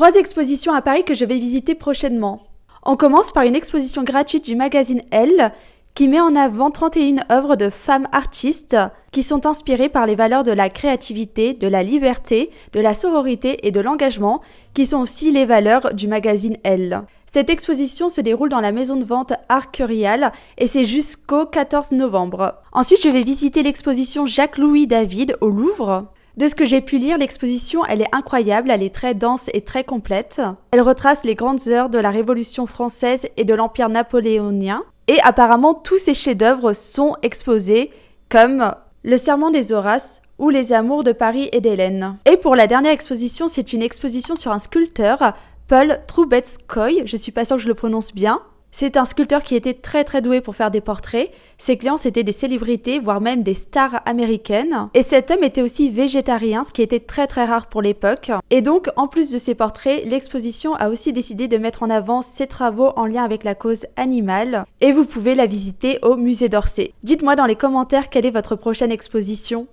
3 expositions à Paris que je vais visiter prochainement. On commence par une exposition gratuite du magazine Elle qui met en avant 31 œuvres de femmes artistes qui sont inspirées par les valeurs de la créativité, de la liberté, de la sororité et de l'engagement, qui sont aussi les valeurs du magazine Elle. Cette exposition se déroule dans la maison de vente Art Curial et c'est jusqu'au 14 novembre. Ensuite, je vais visiter l'exposition Jacques-Louis David au Louvre. De ce que j'ai pu lire, l'exposition, elle est incroyable, elle est très dense et très complète. Elle retrace les grandes heures de la Révolution française et de l'Empire napoléonien. Et apparemment, tous ces chefs-d'œuvre sont exposés comme Le Serment des Horaces ou Les Amours de Paris et d'Hélène. Et pour la dernière exposition, c'est une exposition sur un sculpteur, Paul Trubetskoy, je suis pas sûre que je le prononce bien. C'est un sculpteur qui était très très doué pour faire des portraits. Ses clients c'était des célébrités, voire même des stars américaines. Et cet homme était aussi végétarien, ce qui était très très rare pour l'époque. Et donc, en plus de ses portraits, l'exposition a aussi décidé de mettre en avant ses travaux en lien avec la cause animale. Et vous pouvez la visiter au musée d'Orsay. Dites-moi dans les commentaires quelle est votre prochaine exposition.